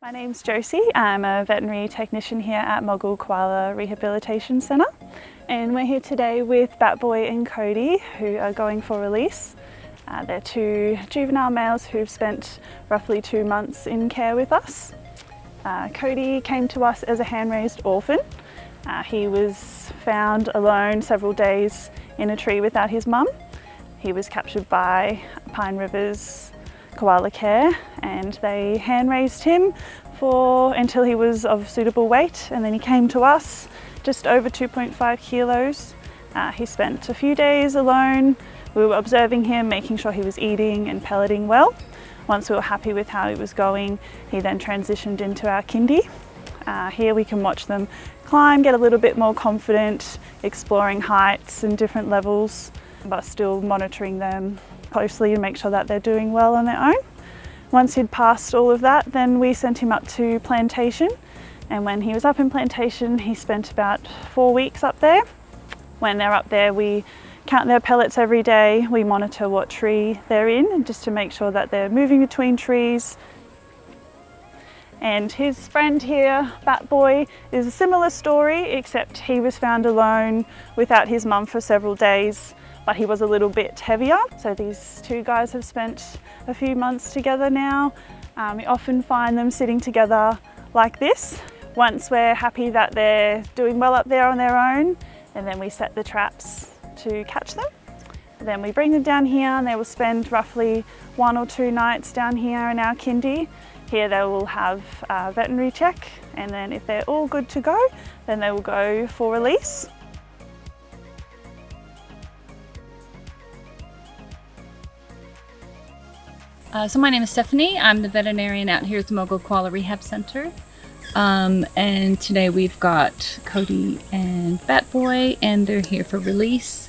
My name's Josie. I'm a veterinary technician here at Moggill Koala Rehabilitation Centre, and we're here today with Batboy and Cody, who are going for release. They're two juvenile males who've spent roughly 2 months in care with us. Cody came to us as a hand-raised orphan. He was found alone several days in a tree without his mum. He was captured by Pine River's Koala Care, and they hand-raised him until he was of suitable weight, and then he came to us just over 2.5 kilos. He spent a few days alone. We were observing him, making sure he was eating and pelleting well. Once we were happy with how he was going, he then transitioned into our kindy. Here we can watch them climb, get a little bit more confident, exploring heights and different levels, but still monitoring them closely to make sure that they're doing well on their own. Once he'd passed all of that, then we sent him up to plantation, and when he was up in plantation he spent about 4 weeks up there. When they're up there, we count their pellets every day, we monitor what tree they're in just to make sure that they're moving between trees. And his friend here, Batboy, is a similar story, except he was found alone without his mum for several days, but he was a little bit heavier. So these two guys have spent a few months together now. We often find them sitting together like this. Once we're happy that they're doing well up there on their own, and then we set the traps to catch them. Then we bring them down here, and they will spend roughly 1 or 2 nights down here in our kindy. Here they will have a veterinary check, and then if they're all good to go, then they will go for release. So my name is Stephanie. I'm the veterinarian out here at the Moggill Koala Rehab Centre. And today we've got Cody and Batboy, and they're here for release.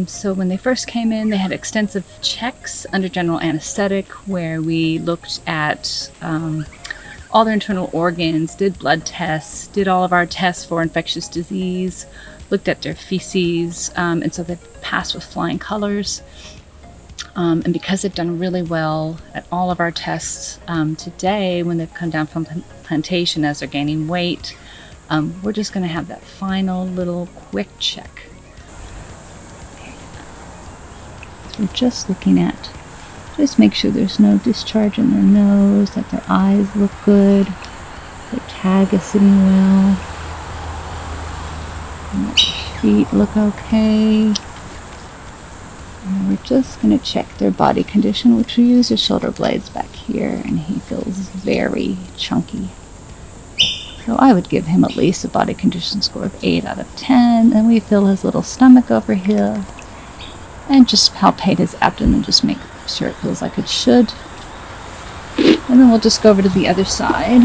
So when they first came in, they had extensive checks under general anesthetic where we looked at all their internal organs, did blood tests, did all of our tests for infectious disease, looked at their feces, and so they passed with flying colors. And because they've done really well at all of our tests today, when they've come down from plantation as they're gaining weight, we're just going to have that final little quick check. So we're just looking at, just make sure there's no discharge in their nose, that their eyes look good, their tag is sitting well, and that their feet look okay. And we're just going to check their body condition, which we use his shoulder blades back here, and he feels very chunky. So I would give him at least a body condition score of 8 out of 10, and we feel his little stomach over here, and just palpate his abdomen, just make sure it feels like it should. And then we'll just go over to the other side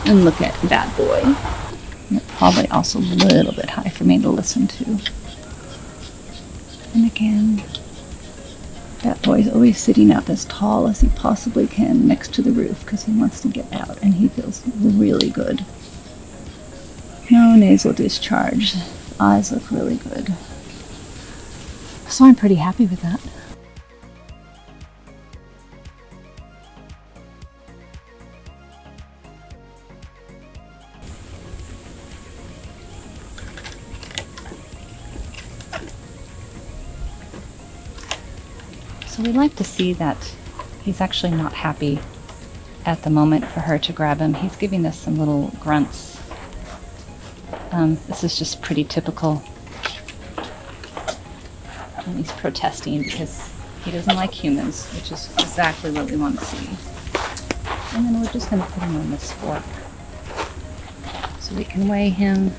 and look at Batboy. And probably also a little bit high for me to listen to. And again, that boy's always sitting up as tall as he possibly can next to the roof because he wants to get out, and he feels really good. No nasal discharge. Eyes look really good. So I'm pretty happy with that. So we like to see that he's actually not happy at the moment for her to grab him. He's giving us some little grunts. This is just pretty typical. And he's protesting because he doesn't like humans, which is exactly what we want to see. And then we're just going to put him on this fork so we can weigh him.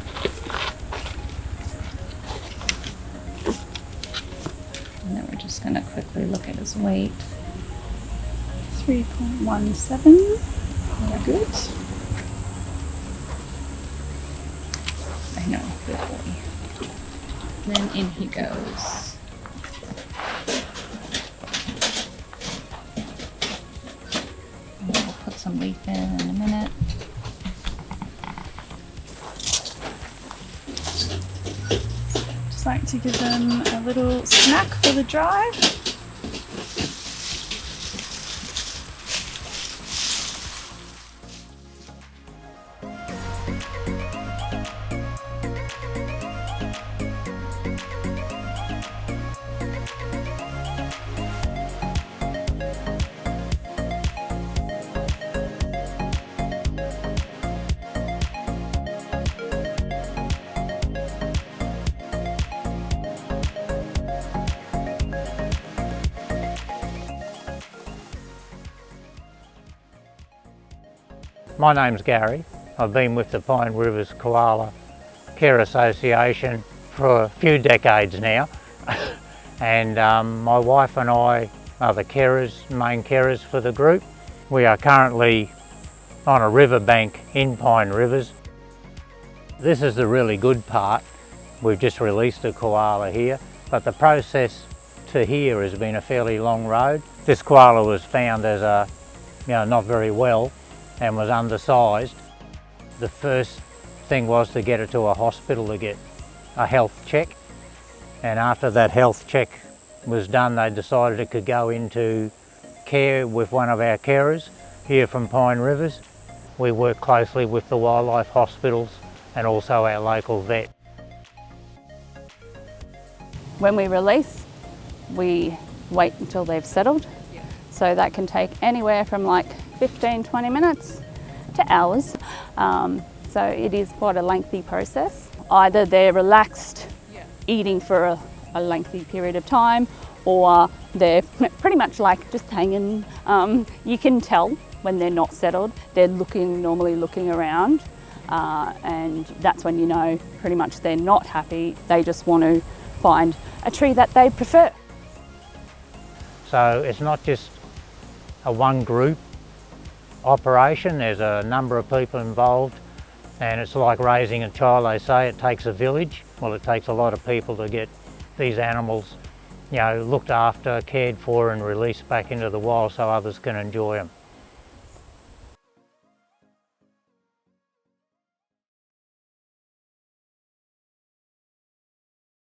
And then we're just going to quickly look at his weight. 3.17. Very good. I know, good boy. Then in he goes. And we'll put some leaf in a minute. Just like to give them a little snack for the drive. My name's Gary. I've been with the Pine Rivers Koala Care Association for a few decades now. And my wife and I are the main carers for the group. We are currently on a riverbank in Pine Rivers. This is the really good part. We've just released a koala here, but the process to here has been a fairly long road. This koala was found as not very well and was undersized. The first thing was to get it to a hospital to get a health check. And after that health check was done, they decided it could go into care with one of our carers here from Pine Rivers. We work closely with the wildlife hospitals and also our local vet. When we release, we wait until they've settled. So that can take anywhere from like 15-20 minutes to hours. So it is quite a lengthy process. Either they're relaxed, eating for a lengthy period of time, or they're pretty much like just hanging. You can tell when they're not settled. They're normally looking around, and that's when you know pretty much they're not happy. They just want to find a tree that they prefer. So it's not just a one group operation, there's a number of people involved, and it's like raising a child. They say it takes a village. Well, it takes a lot of people to get these animals looked after, cared for and released back into the wild so others can enjoy them.